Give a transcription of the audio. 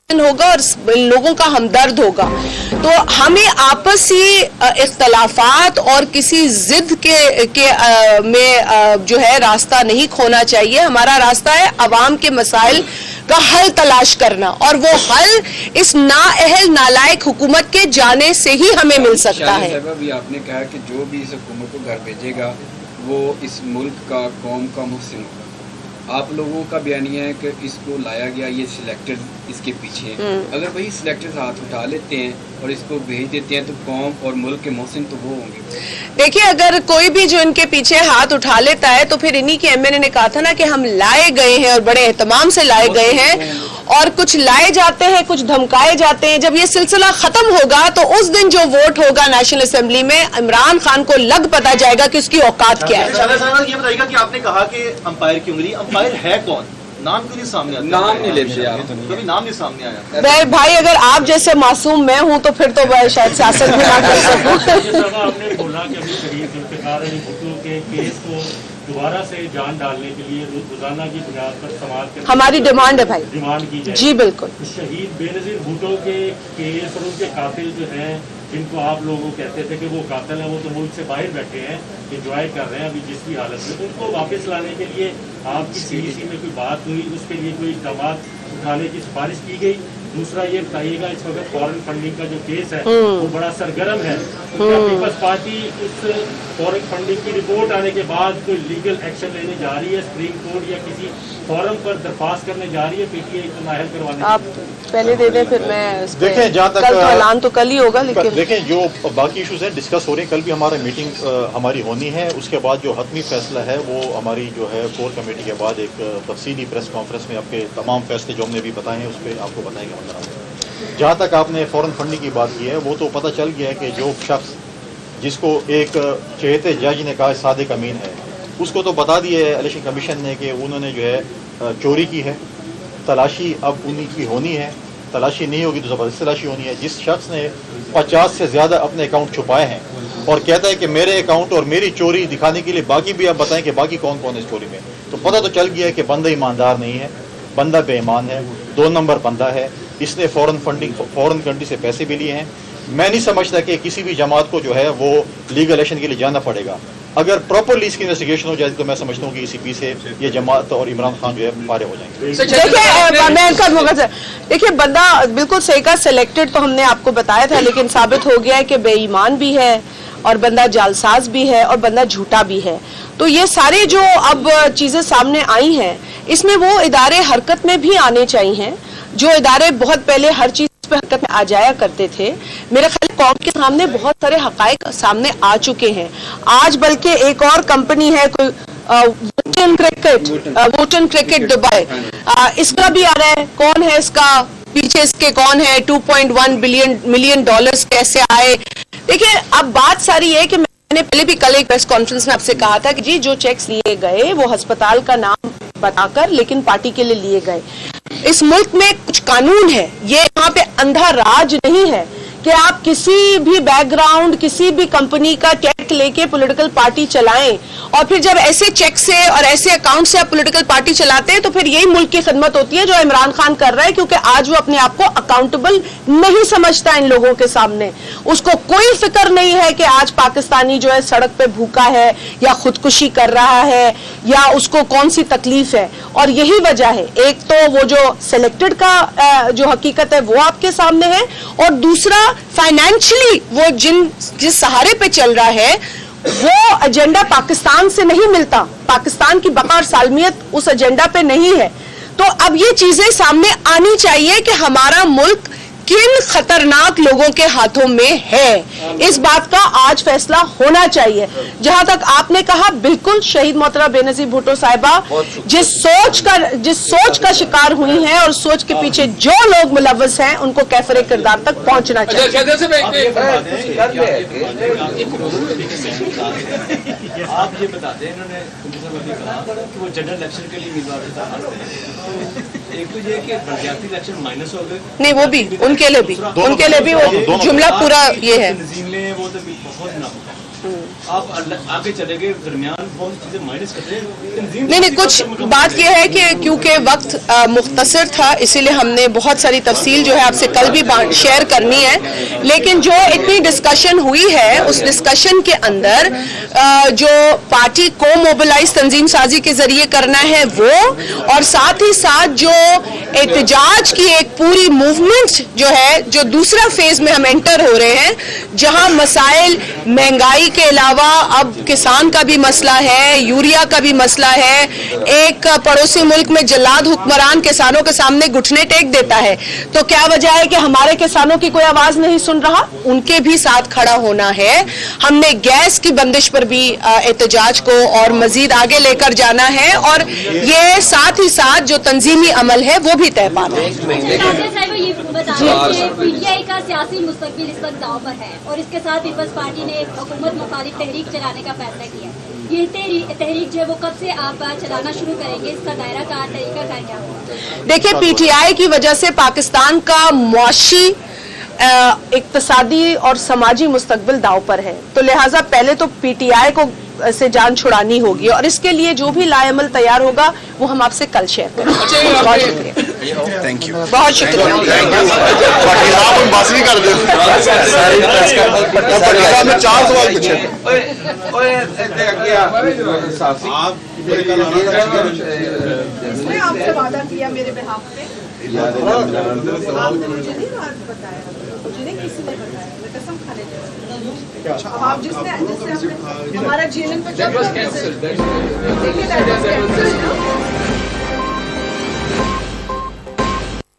ہوگا اور لوگوں کا ہمدرد ہوگا. تو ہمیں آپسی اختلافات اور کسی ضد میں جو ہے راستہ نہیں کھونا چاہیے. ہمارا راستہ ہے عوام کے مسائل کا حل تلاش کرنا, اور وہ حل اس نااہل نالائق حکومت کے جانے سے ہی ہمیں مل سکتا ہے. ابھی آپ نے کہا کہ جو بھی اس حکومت کو گھر بھیجے گا وہ اس ملک کا, قوم کا محسن ہوگا. آپ لوگوں کا بیانیہ ہے کہ اس کو لایا گیا, یہ سلیکٹر اس کے پیچھے ہیں. اگر وہی سلیکٹر ہاتھ اٹھا لیتے ہیں اور اس کو بھیج دیتے ہیں تو قوم اور ملک کے محسن تو وہ ہوں گے. دیکھیے, اگر کوئی بھی جو ان کے پیچھے ہاتھ اٹھا لیتا ہے تو پھر انہی کے MNA نے کہا تھا نا کہ ہم لائے گئے ہیں اور بڑے اہتمام سے لائے گئے ہیں, اور کچھ لائے جاتے ہیں, کچھ دھمکائے جاتے ہیں. جب یہ سلسلہ ختم ہوگا تو اس دن جو ووٹ ہوگا نیشنل اسمبلی میں, عمران خان کو لگ پتا جائے گا کہ اس کی اوقات کیا ہے. یہ بتائیے گا کہ آپ نے کہا کہ امپائر کی انگلی, امپائر ہے کون؟ نام کیوں نہیں سامنے آتا؟ نام نہیں لیتے آپ, کبھی نام نہیں سامنے آیا. بھائی اگر آپ جیسے معصوم میں ہوں تو پھر تو شاید سیاست بھی نہ کر سکوں. آپ نے بولا کہ ابھی شہید ذوالفقار علی بھٹو کے کیس کو دوبارہ سے جان ڈالنے کے لیے روزانہ کی بنیاد پر سماعت کرنے ہماری ڈیمانڈ ہے بھائی, ڈیمانڈ کی جائے. جی بالکل. شہید بے نظیر بھٹو کے کیس اور ان کے قاتل جو ہیں, جن کو آپ لوگوں کہتے تھے کہ وہ قاتل ہیں, وہ تو ملک سے باہر بیٹھے ہیں, انجوائے کر رہے ہیں ابھی جس بھی حالت میں, ان کو واپس لانے کے لیے آپ کی CEC میں کوئی بات ہوئی, اس کے لیے کوئی اقدامات اٹھانے کی سفارش کی گئی؟ دوسرا یہ بتائیے گا, اس وقت فورن فنڈنگ کا جو کیس ہے وہ بڑا سرگرم ہے. پیپلز پارٹی اس فورن فنڈنگ کی رپورٹ آنے کے بعد کوئی لیگل ایکشن لینے جا رہی ہے, سپریم کورٹ یا کسی فورم پر درخواست کرنے جا رہی ہے PTI کو نااہل کروانے؟ آپ پہلے دے دیں پھر میں دیکھیں, جہاں تک کل تو اعلان تو کل ہی ہوگا, لیکن دیکھیں جو باقی ایشوز ہیں ڈسکس ہو رہے ہیں. کل بھی ہمارا میٹنگ ہماری ہونی ہے. اس کے بعد جو حتمی فیصلہ ہے وہ ہماری جو ہے کور کمیٹی کے بعد ایک تفصیلی پریس کانفرنس میں آپ کے تمام فیصلے جو ہم نے بھی بتائے ہیں اس پہ آپ کو بتائیں گے. جہاں تک آپ نے فورن فنڈنگ کی بات کی ہے, وہ تو پتہ چل گیا ہے کہ جو شخص جس کو ایک چہتے جج نے کہا صادق امین ہے, اس کو تو بتا دیا ہے الیکشن کمیشن نے کہ انہوں نے جو ہے چوری کی ہے. تلاشی اب انہی کی ہونی ہے, تلاشی نہیں ہوگی تو زبردستی تلاشی ہونی ہے. جس شخص نے 50 سے زیادہ اپنے اکاؤنٹ چھپائے ہیں اور کہتا ہے کہ میرے اکاؤنٹ اور میری چوری دکھانے کے لیے باقی بھی آپ بتائیں کہ باقی کون کون ہے اس چوری میں, تو پتہ تو چل گیا ہے کہ بندہ ایماندار نہیں ہے, بندہ بے ایمان ہے, 2 نمبر بندہ ہے. اس نے فورن فنڈنگ فورن کنٹری سے پیسے بھی لیے ہیں. میں نہیں سمجھتا کہ کسی بھی جماعت کو جو ہے وہ لیگل ایکشن کے لیے جانا پڑے گا. اگر پراپرلی اس کی انویسٹیگیشن ہو جائے تو میں سمجھتا ہوں کہ ECP سے یہ جماعت اور عمران خان جو ہے فارغ ہو جائیں گے. دیکھیے بندہ بالکل صحیح کا سلیکٹڈ تو ہم نے آپ کو بتایا تھا, لیکن ثابت ہو گیا ہے کہ بے ایمان بھی ہے اور بندہ جعلساز بھی ہے اور بندہ جھوٹا بھی ہے. تو یہ سارے جو اب چیزیں سامنے آئی ہیں, اس میں وہ ادارے حرکت میں بھی آنے چاہیے جو ادارے بہت پہلے ہر چیز پہ حرکت میں آ جایا کرتے تھے. میرے خیال قوم کے سامنے بہت سارے حقائق سامنے آ چکے ہیں. آج بلکہ ایک اور کمپنی ہے کوئی ووٹن کرکٹ دبئی, اس کا بھی آ رہا ہے. کون ہے اس کا پیچھے, اس کے کون ہے, 2.1 ملین ڈالرز کیسے آئے. دیکھیے اب بات ساری ہے کہ میں نے پہلے بھی کل ایک پریس کانفرنس میں آپ سے کہا تھا کہ جی جو چیکس لیے گئے وہ ہسپتال کا نام بتا کر لیکن پارٹی کے لیے لیے گئے. اس ملک میں کچھ قانون ہے, یہ یہاں پہ اندھا راج نہیں ہے کہ آپ کسی بھی بیک گراؤنڈ کسی بھی کمپنی کا چیک لے کے پولیٹیکل پارٹی چلائیں, اور پھر جب ایسے چیک سے اور ایسے اکاؤنٹ سے آپ پولیٹیکل پارٹی چلاتے ہیں تو پھر یہی ملک کی خدمت ہوتی ہے جو عمران خان کر رہا ہے, کیونکہ آج وہ اپنے آپ کو اکاؤنٹیبل نہیں سمجھتا ان لوگوں کے سامنے. اس کو کوئی فکر نہیں ہے کہ آج پاکستانی جو ہے سڑک پہ بھوکا ہے یا خودکشی کر رہا ہے یا اس کو کون سی تکلیف ہے. اور یہی وجہ ہے, ایک تو وہ جو سلیکٹڈ کا جو حقیقت ہے وہ آپ کے سامنے ہے, اور دوسرا فائنینشلی وہ جس سہارے پہ چل رہا ہے وہ ایجنڈا پاکستان سے نہیں ملتا, پاکستان کی بقا اور سالمیت اس ایجنڈا پہ نہیں ہے. تو اب یہ چیزیں سامنے آنی چاہیے کہ ہمارا ملک کن خطرناک لوگوں کے ہاتھوں میں ہے. اس بات کا آج فیصلہ ہونا چاہیے. جہاں تک آپ نے کہا, بالکل شہید محترمہ بے نظیر بھٹو صاحبہ جس سوچ کا شکار ہوئی ہیں اور سوچ کے پیچھے جو لوگ ملوث ہیں ان کو کیفر کردار تک پہنچنا چاہیے. آپ یہ بتا دیں, انہوں نے کہا کہ وہ جنرل الیکشن کے لیے امیدوار تھا. ایک تو یہ کہ بلدیاتی الیکشن مائنس ہو گئے, نہیں وہ بھی ان کے لیے بھی وہ جملہ پورا یہ ہے. وہ تو بہت نہ آپ آگے چلے گئے درمیان بہت سی چیزیں مائنس کرتے ہیں. نہیں کچھ بات یہ ہے کہ کیونکہ وقت مختصر تھا اسی لیے ہم نے بہت ساری تفصیل جو ہے آپ سے کل بھی شیئر کرنی ہے, لیکن جو اتنی ڈسکشن ہوئی ہے اس ڈسکشن کے اندر جو پارٹی کو موبلائز تنظیم سازی کے ذریعے کرنا ہے وہ, اور ساتھ ہی ساتھ جو احتجاج کی ایک پوری موومنٹ جو ہے, جو دوسرا فیز میں ہم انٹر ہو رہے ہیں, جہاں مسائل مہنگائی کے علاوہ اب کسان کا بھی مسئلہ ہے, یوریا کا بھی مسئلہ ہے, ایک پڑوسی ملک میں جلاد حکمران کسانوں کے سامنے گھٹنے ٹیک دیتا ہے, تو کیا وجہ ہے کہ ہمارے کسانوں کی کوئی آواز نہیں سن رہا؟ ان کے بھی ساتھ کھڑا ہونا ہے. ہم نے گیس کی بندش پر بھی احتجاج کو اور مزید آگے لے کر جانا ہے, اور یہ ساتھ ہی ساتھ جو تنظیمی عمل ہے وہ بھی طے پانا ہے. پی ٹی آئی کا سیاسی مستقبل اس وقت داؤ پر ہے, اور اس کے ساتھ پیپلز پارٹی نے حکومت مخالف تحریک چلانے کا فیصلہ کیا ہے. یہ تحریک جو ہے وہ کب سے آپ چلانا شروع کریں گے؟ اس کا دائرہ کار, طریقہ کار کیا ہوگا؟ دیکھیں, پی ٹی آئی کی وجہ سے پاکستان کا معاشی, اقتصادی اور سماجی مستقبل داؤ پر ہے, تو لہٰذا پہلے تو پی ٹی آئی کو سے جان چھڑانی ہوگی, اور اس کے لیے جو بھی لائے عمل تیار ہوگا وہ ہم آپ سے کل شیئر کریں گے. بہت شکریہ, تھینک یو. بہت شکریہ. آپ سے وعدہ کیا میرے بہاف پہ, مجھے نہیں کسی نے بتایا, میں قسم کھا لیتی ہوں. اب آپ جس نے ہمارا جی این ایم پہ